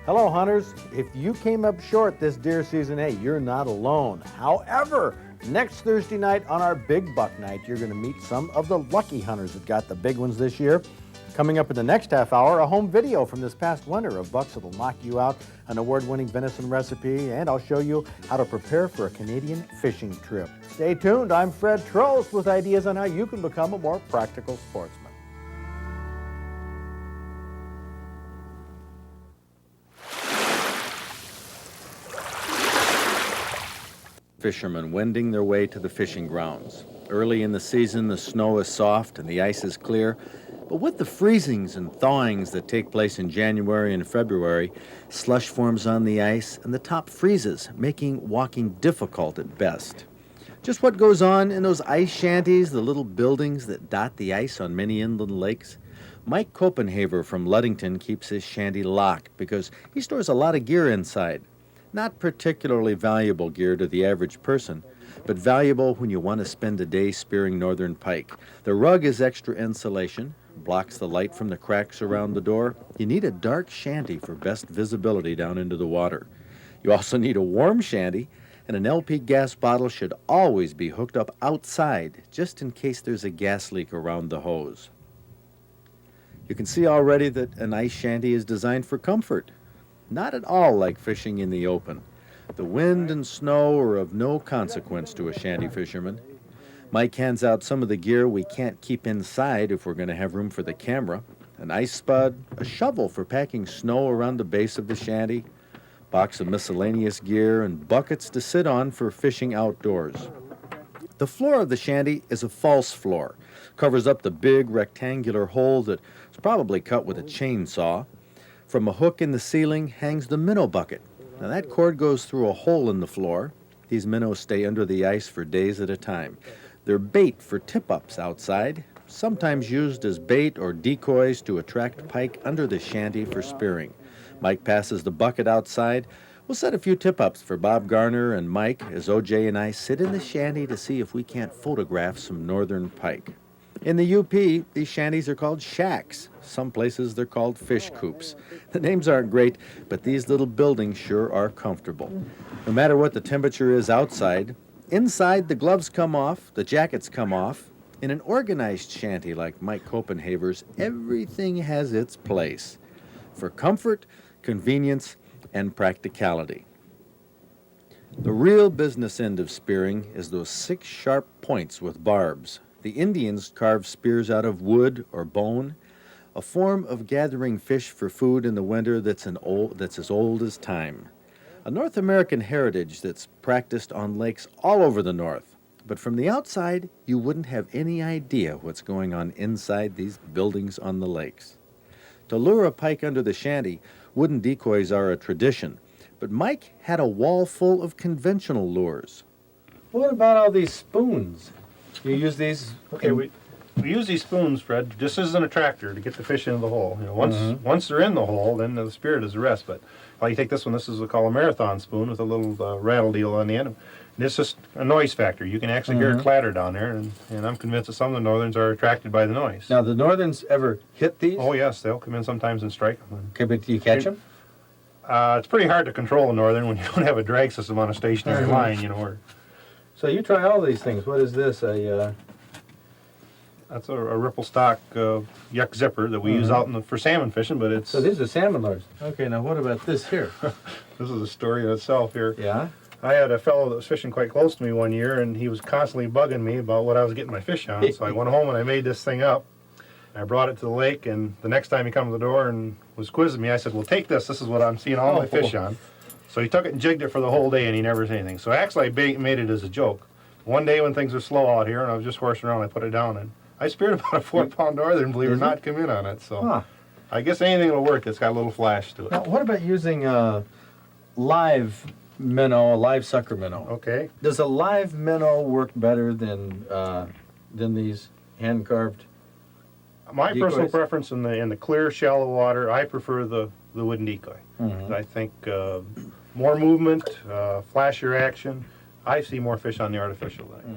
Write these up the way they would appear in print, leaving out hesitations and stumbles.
Hello, hunters. If you came up short this deer season, hey, you're not alone. However, next Thursday night on our Big Buck Night, you're going to meet some of the lucky hunters that got the big ones this year. Coming up in the next half hour, a home video from this past winter of bucks that'll knock you out, an award-winning venison recipe, and I'll show you how to prepare for a Canadian fishing trip. Stay tuned. I'm Fred Trost with ideas on how you can become a more practical sportsman. Fishermen wending their way to the fishing grounds. Early in the season, the snow is soft and the ice is clear. But with the freezings and thawings that take place in January and February, slush forms on the ice and the top freezes, making walking difficult at best. Just what goes on in those ice shanties, the little buildings that dot the ice on many inland lakes? Mike Copenhaver from Ludington keeps his shanty locked because he stores a lot of gear inside. Not particularly valuable gear to the average person, but valuable when you want to spend a day spearing northern pike. The rug is extra insulation, blocks the light from the cracks around the door. You need a dark shanty for best visibility down into the water. You also need a warm shanty, and an LP gas bottle should always be hooked up outside, just in case there's a gas leak around the hose. You can see already that an ice shanty is designed for comfort. Not at all like fishing in the open. The wind and snow are of no consequence to a shanty fisherman. Mike hands out some of the gear we can't keep inside if we're going to have room for the camera. An ice spud, a shovel for packing snow around the base of the shanty, box of miscellaneous gear, and buckets to sit on for fishing outdoors. The floor of the shanty is a false floor. Covers up the big rectangular hole that's probably cut with a chainsaw. From a hook in the ceiling hangs the minnow bucket. Now that cord goes through a hole in the floor. These minnows stay under the ice for days at a time. They're bait for tip-ups outside, sometimes used as bait or decoys to attract pike under the shanty for spearing. Mike passes the bucket outside. We'll set a few tip-ups for Bob Garner and Mike as OJ and I sit in the shanty to see if we can't photograph some northern pike. In the UP, these shanties are called shacks. Some places they're called fish coops. The names aren't great, but these little buildings sure are comfortable. No matter what the temperature is outside, inside the gloves come off, the jackets come off. In an organized shanty like Mike Copenhaver's, everything has its place for comfort, convenience, and practicality. The real business end of spearing is those 6 sharp points with barbs. The Indians carved spears out of wood or bone, a form of gathering fish for food in the winter that's as old as time. A North American heritage that's practiced on lakes all over the North. But from the outside, you wouldn't have any idea what's going on inside these buildings on the lakes. To lure a pike under the shanty, wooden decoys are a tradition. But Mike had a wall full of conventional lures. What about all these spoons? You use these? Okay, we use these spoons, Fred, just as an attractor to get the fish into the hole. You know, once they're in the hole, then the spirit is the rest. But while you take this one, this is what we call a marathon spoon with a little rattle deal on the end. And it's just a noise factor. You can actually hear it clatter down there, and I'm convinced that some of the northerns are attracted by the noise. Now, the northerns ever hit these? Oh, yes, they'll come in sometimes and strike them. Okay, but do you catch them? It's pretty hard to control a northern when you don't have a drag system on a stationary line, you know. So you try all these things. What is this? That's a ripple stock yuck zipper that we use out for salmon fishing, but it's... So these are salmon lures. Okay, now what about this here? This is a story in itself here. Yeah? I had a fellow that was fishing quite close to me one year, and he was constantly bugging me about what I was getting my fish on. So I went home and I made this thing up. I brought it to the lake, and the next time he come to the door and was quizzing me, I said, well, take this. This is what I'm seeing all my fish on. So he took it and jigged it for the whole day, and he never said anything. So actually, I made it as a joke. One day when things were slow out here, and I was just horsing around, I put it down, and I speared about a 4-pound northern, believe it or not, come in on it. So I guess anything will work that's got a little flash to it. Now, what about using live minnow, a live sucker minnow? Okay. Does a live minnow work better than these hand-carved? My decoys? personal preference in the clear, shallow water, I prefer the wooden decoy. I think more movement, flashier action. I see more fish on the artificial than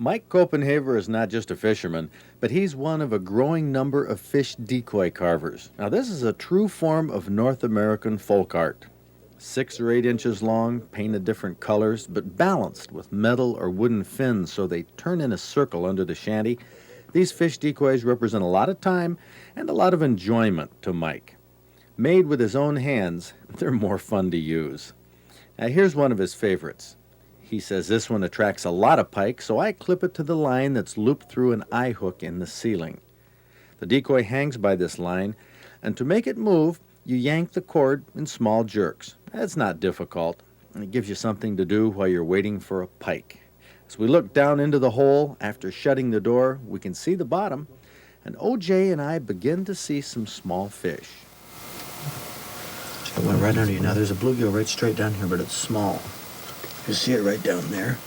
Mike Copenhaver is not just a fisherman, but he's one of a growing number of fish decoy carvers. Now, this is a true form of North American folk art. 6 or 8 inches long, painted different colors, but balanced with metal or wooden fins so they turn in a circle under the shanty. These fish decoys represent a lot of time and a lot of enjoyment to Mike. Made with his own hands, they're more fun to use. Now, here's one of his favorites. He says this one attracts a lot of pike, so I clip it to the line that's looped through an eye hook in the ceiling. The decoy hangs by this line, and to make it move, you yank the cord in small jerks. That's not difficult, and it gives you something to do while you're waiting for a pike. As we look down into the hole, after shutting the door, we can see the bottom, and OJ and I begin to see some small fish. It went right under you. Now, there's a bluegill right straight down here, but it's small. You see it right down there?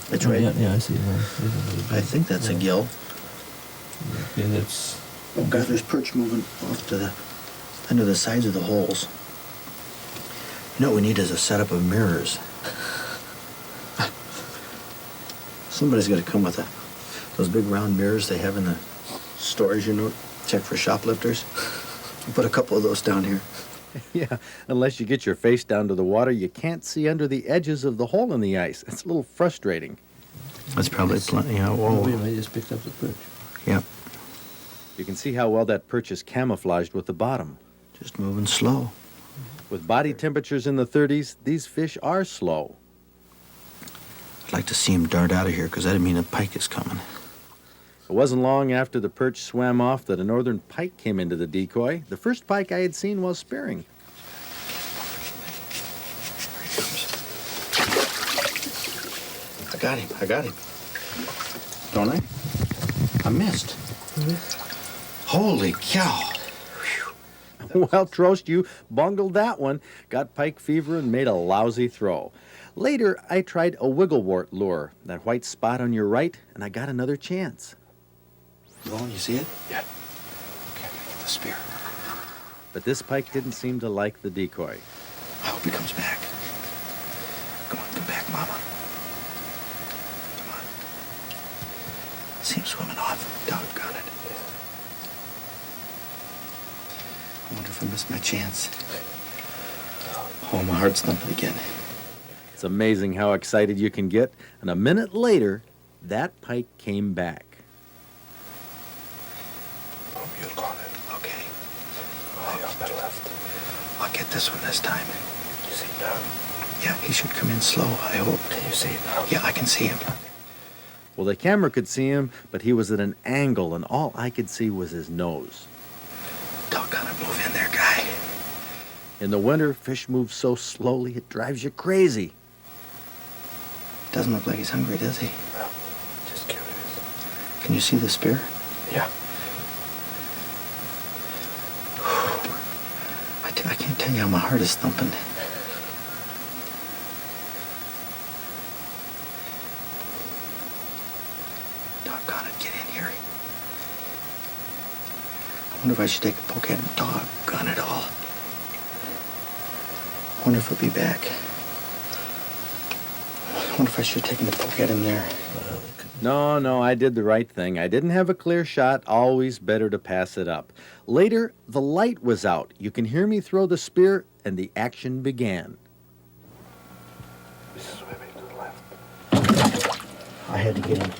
It's right. Yeah, I see it. I think that's a gill. Yeah, that's. Oh God, there's perch moving off to the under the sides of the holes. You know what we need is a setup of mirrors. Somebody's got to come with those big round mirrors they have in the stores, you know, check for shoplifters. Put a couple of those down here. Yeah, unless you get your face down to the water, you can't see under the edges of the hole in the ice. It's a little frustrating. That's probably plenty. Oh, Whoa. wait a minute, I just picked up the perch. Yep. You can see how well that perch is camouflaged with the bottom. Just moving slow. With body temperatures in the 30s, these fish are slow. I'd like to see him dart out of here because that'd mean a pike is coming. It wasn't long after the perch swam off that a northern pike came into the decoy, the first pike I had seen while spearing. I got him. Don't I? I missed. Holy cow. Well, Trost, you bungled that one, got pike fever and made a lousy throw. Later, I tried a wigglewort lure, that white spot on your right, and I got another chance. Roland, you see it? Yeah. Okay, I gotta get the spear. But this pike didn't seem to like the decoy. I hope he comes back. Come on, come back, Mama. Come on. See him swimming off. Doggone it. I wonder if I missed my chance. Oh, my heart's thumping again. It's amazing how excited you can get, and a minute later, that pike came back. You got it. Okay. Oh, better left. I'll get this one this time. You see now? Yeah, he should come in slow, I hope. Can you see it now? Yeah, I can see him. Well, the camera could see him, but he was at an angle, and all I could see was his nose. Doggone it, move in there, guy. In the winter, fish move so slowly it drives you crazy. Doesn't look like he's hungry, does he? No, just curious. Can you see the spear? Yeah. I can't tell you how my heart is thumping. Doggone it, get in here. I wonder if I should take a poke at him. Doggone it all. I wonder if he'll be back. I wonder if I should have taken a poke at him there. No, I did the right thing. I didn't have a clear shot, always better to pass it up. Later, the light was out. You can hear me throw the spear, and the action began. He's swimming to the left. I had to get him.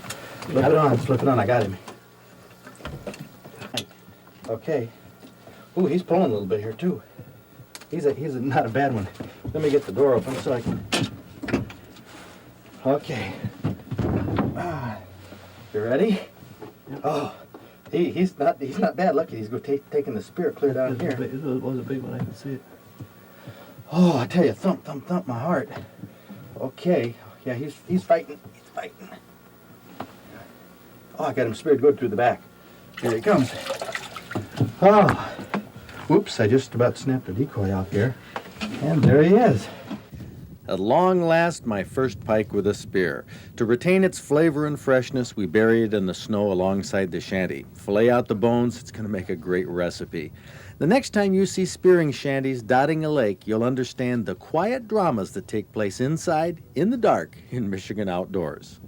Slip it on, I got him. Okay. Ooh, he's pulling a little bit here too. He's not a bad one. Let me get the door open so I can. Okay. You ready? Oh, he's not bad. Look, he's taking the spear clear down here. It was a big one, I can see it. Oh, I tell you, thump, thump, thump, my heart. Okay. Yeah, he's fighting. He's fighting. Oh, I got him speared good through the back. Here he comes. Oh, whoops, I just about snapped the decoy off here. And there he is. At long last, my first pike with a spear. To retain its flavor and freshness, we bury it in the snow alongside the shanty. Fillet out the bones, it's going to make a great recipe. The next time you see spearing shanties dotting a lake, you'll understand the quiet dramas that take place inside, in the dark, in Michigan outdoors.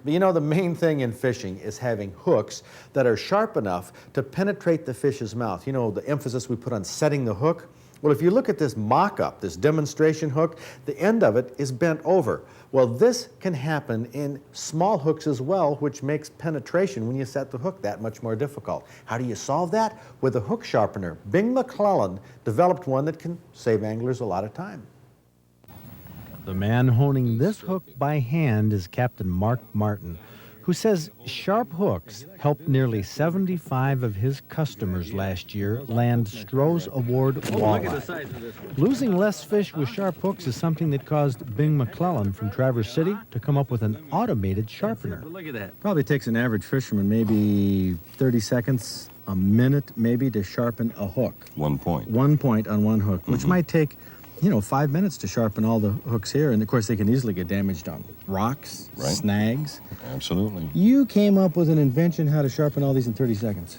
But you know, the main thing in fishing is having hooks that are sharp enough to penetrate the fish's mouth. You know, the emphasis we put on setting the hook. Well, if you look at this mock-up, this demonstration hook, the end of it is bent over. Well, this can happen in small hooks as well, which makes penetration when you set the hook that much more difficult. How do you solve that? With a hook sharpener. Bing McClellan developed one that can save anglers a lot of time. The man honing this hook by hand is Captain Mark Martin, who says sharp hooks helped nearly 75 of his customers last year land Stroh's Award walleye. Losing less fish with sharp hooks is something that caused Bing McClellan from Traverse City to come up with an automated sharpener. Look at that. Probably takes an average fisherman maybe 30 seconds, a minute maybe, to sharpen a hook. 1 point. 1 point on one hook, which might take, you know, 5 minutes to sharpen all the hooks here. And of course, they can easily get damaged on rocks, Right. snags. Absolutely. You came up with an invention how to sharpen all these in 30 seconds.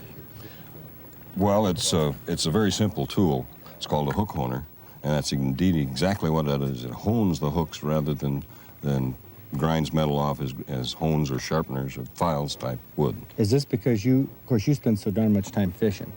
Well, it's a very simple tool. It's called a hook honer, and that's indeed exactly what it is. It hones the hooks rather than grinds metal off as hones or sharpeners or files type would. Is this because you spend so darn much time fishing?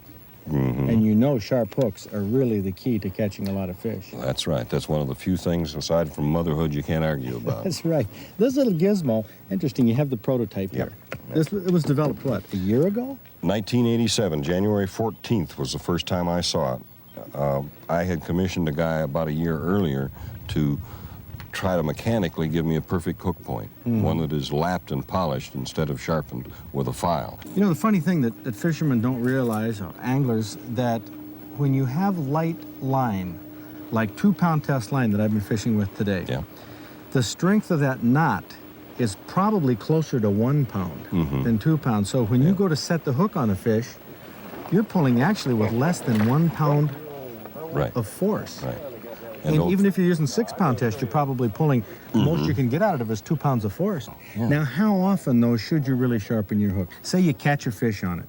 And you know sharp hooks are really the key to catching a lot of fish. That's right. That's one of the few things, aside from motherhood, you can't argue about. That's right. This little gizmo, interesting, you have the prototype here. It was developed, what, a year ago? 1987, January 14th was the first time I saw it. I had commissioned a guy about a year earlier to try to mechanically give me a perfect hook point, one that is lapped and polished instead of sharpened with a file. You know, the funny thing that fishermen don't realize, or anglers, that when you have light line, like 2-pound test line that I've been fishing with today, Yeah. the strength of that knot is probably closer to 1 pound than 2 pounds. So when you go to set the hook on a fish, you're pulling actually with less than 1 pound Right. of force. Right. And even if you're using 6-pound test, you're probably pulling, most you can get out of it is 2 pounds of force. Yeah. Now, how often, though, should you really sharpen your hook? Say you catch a fish on it,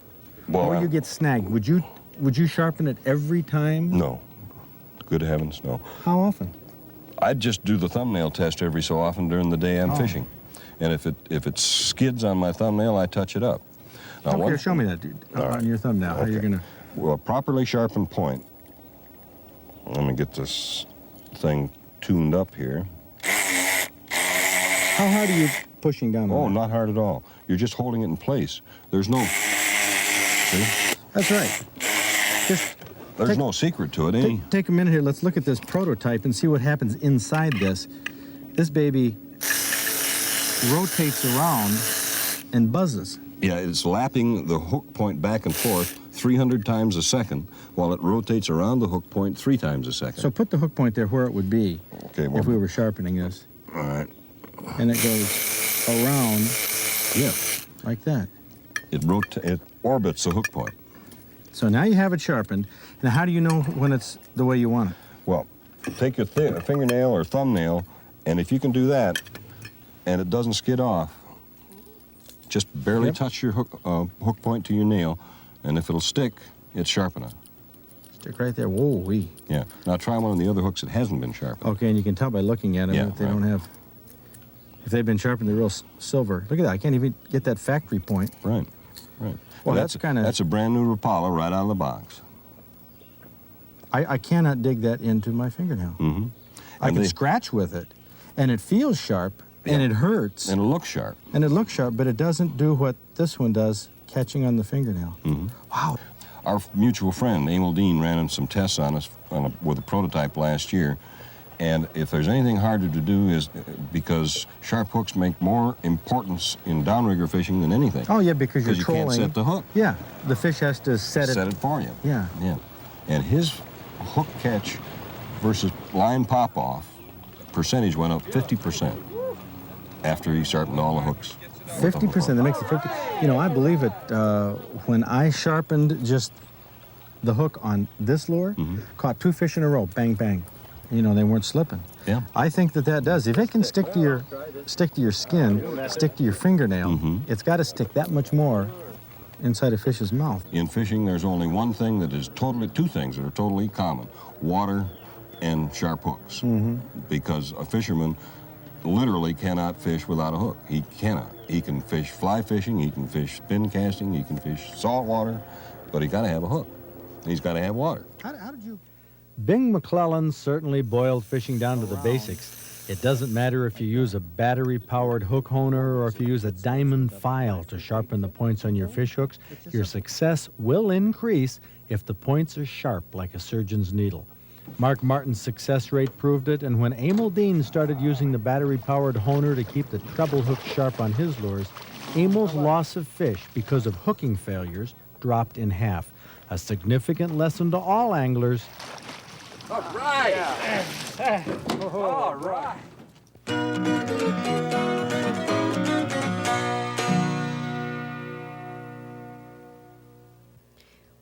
Well, or you get snagged. Would you sharpen it every time? No. Good heavens, no. How often? I'd just do the thumbnail test every so often during the day I'm fishing. And if it skids on my thumbnail, I touch it up. Now, Okay, show me that, dude, on your thumbnail, how you're gonna... Well, a properly sharpened point. Let me get this thing tuned up here. How hard are you pushing down on Oh, that? not hard at all. You're just holding it in place. There's no, see? That's right. Just There's no secret to it. take a minute here. Let's look at this prototype and see what happens inside this. This baby rotates around and buzzes. Yeah, it's lapping the hook point back and forth 300 times a second while it rotates around the hook point 3 times a second. So put the hook point there where it would be Okay, well, if we were sharpening this. all right. And it goes around Yeah, like that. it orbits the hook point. So now you have it sharpened. Now how do you know when it's the way you want it? Well, take your fingernail or thumbnail, and if you can do that, and it doesn't skid off, just barely touch your hook point to your nail, and if it'll stick, it's sharp enough. Stick right there. Whoa, wee. Yeah. Now try one of the other hooks that hasn't been sharpened. Okay, and you can tell by looking at them Yeah, that they right. don't have... If they've been sharpened, they're real silver. Look at that. I can't even get that factory point. Right. Right. Well, And that's kinda- That's a brand new Rapala right out of the box. I cannot dig that into my fingernail. Mm-hmm. I can scratch with it, and it feels sharp, and it hurts, And it looks sharp. and it looks sharp, but it doesn't do what this one does, catching on the fingernail. Wow. Our mutual friend, Emil Dean, ran some tests on us with a prototype last year. And if there's anything harder to do is because sharp hooks make more importance in downrigger fishing than anything. Oh, yeah, because you're you trolling. can't set the hook. Yeah, the fish has to set it. For you. Yeah. Yeah. And his hook catch versus line pop-off percentage went up 50% after he sharpened all the hooks. 50%, that makes it 50. You know, I believe it when I sharpened just the hook on this lure, caught 2 fish in a row, bang, bang. You know, they weren't slipping. Yeah. I think that does. If it can stick to your skin, stick to your fingernail, it's got to stick that much more inside a fish's mouth. In fishing, there's only one thing that is two things that are totally common: water and sharp hooks. Because a fisherman literally cannot fish without a hook. He cannot. He can fish fly fishing, he can fish spin casting, he can fish saltwater, but he got to have a hook. He's got to have water. How did you? Bing McClellan certainly boiled fishing down to the basics. It doesn't matter if you use a battery-powered hook honer or if you use a diamond file to sharpen the points on your fish hooks, your success will increase if the points are sharp like a surgeon's needle. Mark Martin's success rate proved it, and when Emil Dean started using the battery-powered honer to keep the treble hook sharp on his lures, Emil's loss of fish because of hooking failures dropped in half. A significant lesson to all anglers. All right. All right.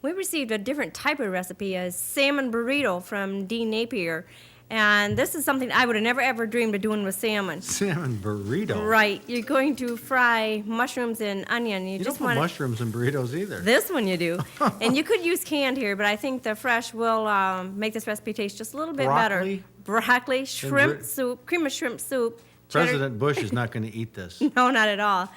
We received a different type of recipe, a salmon burrito from Dean Napier. And this is something I would have never ever dreamed of doing with salmon. Salmon burrito. Right. You're going to fry mushrooms and onion. You just don't put mushrooms in burritos either. This one you do. And you could use canned here, but I think the fresh will make this recipe taste just a little bit Broccoli? better. Broccoli, shrimp soup, cream of shrimp soup. cheddar- President Bush is not going to eat this. No, not at all.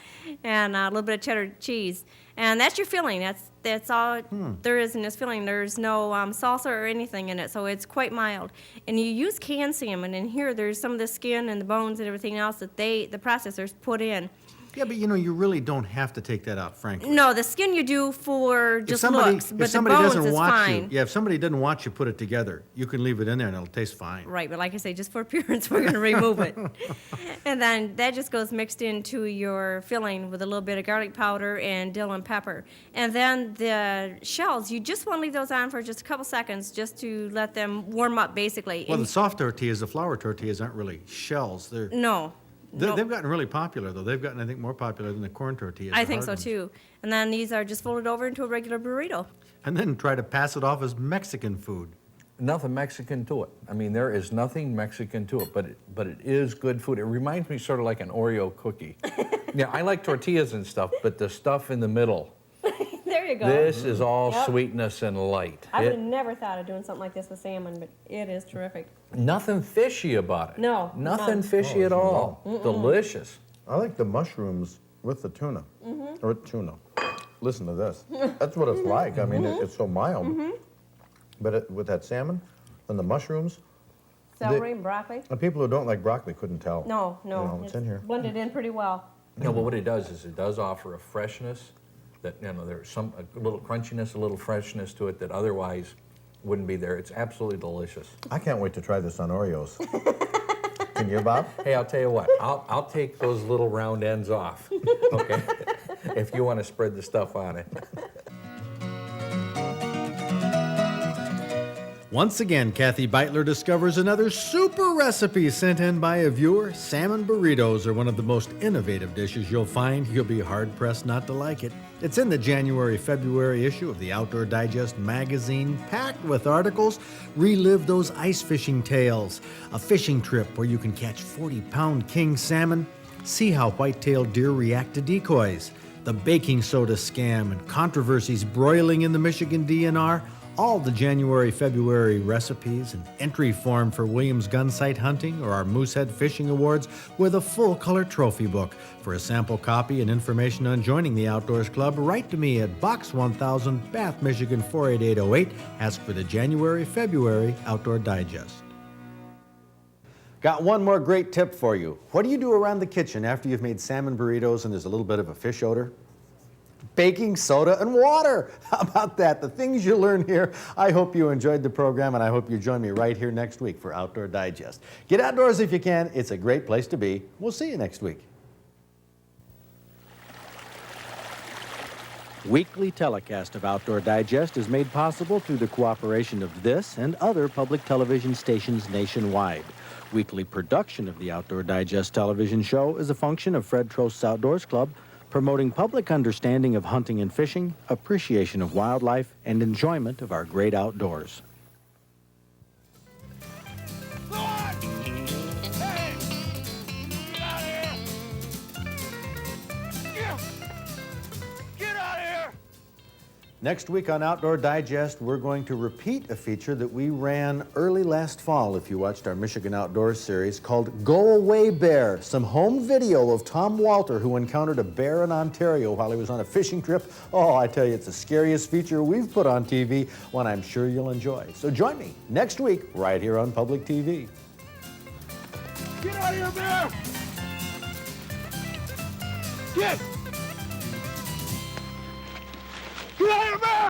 And a little bit of cheddar cheese. And that's your filling. That's all there is in this filling. There's no salsa or anything in it, so it's quite mild. And you use canned salmon, and here there's some of the skin and the bones and everything else that the processors put in. Yeah, but you really don't have to take that out, frankly. No, the skin you do for just looks, but if the somebody bones doesn't is watch fine. you, if somebody doesn't watch you put it together, you can leave it in there and it'll taste fine. Right, but like I say, just for appearance, we're going to remove it. And then that just goes mixed into your filling with a little bit of garlic powder and dill and pepper. And then the shells, you just want to leave those on for just a couple seconds just to let them warm up, basically. Well, And- the soft tortillas, the flour tortillas, aren't really shells. No. no. They've gotten really popular, though. They've gotten, I think, more popular than the corn tortillas. I the think hard so, ones. too. And then these are just folded over into a regular burrito. And then try to pass it off as Mexican food. Nothing Mexican to it. I mean, there is nothing Mexican to it, but it is good food. It reminds me sort of like an Oreo cookie. Yeah, I like tortillas and stuff, but the stuff in the middle, There you go. this is all Yep. sweetness and light. I would have It- never thought of doing something like this with salmon, but it is terrific. nothing fishy about it. No, Nothing none. fishy at all. Delicious. I like the mushrooms with the tuna. Or tuna. Listen to this. That's what it's like. I mean, it's so mild. But with that salmon and the mushrooms, Celery and broccoli. the people who don't like broccoli couldn't tell. No, You know, it's in here. blended in pretty well. No, but what it does is it does offer a freshness that, there's a little crunchiness, a little freshness to it that otherwise wouldn't be there. It's absolutely delicious. I can't wait to try this on Oreos. Can you, Bob? Hey, I'll tell you what, I'll take those little round ends off, okay? If you want to spread the stuff on it. Once again, Kathy Beitler discovers another super recipe sent in by a viewer. Salmon burritos are one of the most innovative dishes you'll find. You'll be hard-pressed not to like it. It's in the January-February issue of the Outdoor Digest magazine, packed with articles. Relive those ice fishing tales, a fishing trip where you can catch 40-pound king salmon, see how white-tailed deer react to decoys, the baking soda scam and controversies broiling in the Michigan DNR, all the January-February recipes and entry form for Williams Gun Sight Hunting or our Moosehead Fishing Awards with a full-color trophy book. For a sample copy and information on joining the Outdoors Club, write to me at Box 1000, Bath, Michigan 48808. Ask for the January-February Outdoor Digest. Got one more great tip for you. What do you do around the kitchen after you've made salmon burritos and there's a little bit of a fish odor? Baking soda and water. How about that? The things you learn here. I hope you enjoyed the program, and I hope you join me right here next week for Outdoor Digest. Get outdoors if you can. It's a great place to be. We'll see you next week. Weekly telecast of Outdoor Digest is made possible through the cooperation of this and other public television stations nationwide. Weekly production of the Outdoor Digest television show is a function of Fred Trost's Outdoors Club, promoting public understanding of hunting and fishing, appreciation of wildlife, and enjoyment of our great outdoors. Next week on Outdoor Digest, we're going to repeat a feature that we ran early last fall, if you watched our Michigan Outdoors series, called Go Away Bear. Some home video of Tom Walter, who encountered a bear in Ontario while he was on a fishing trip. Oh, I tell you, it's the scariest feature we've put on TV, one I'm sure you'll enjoy. So join me next week, right here on Public TV. Get out of here, bear! Get!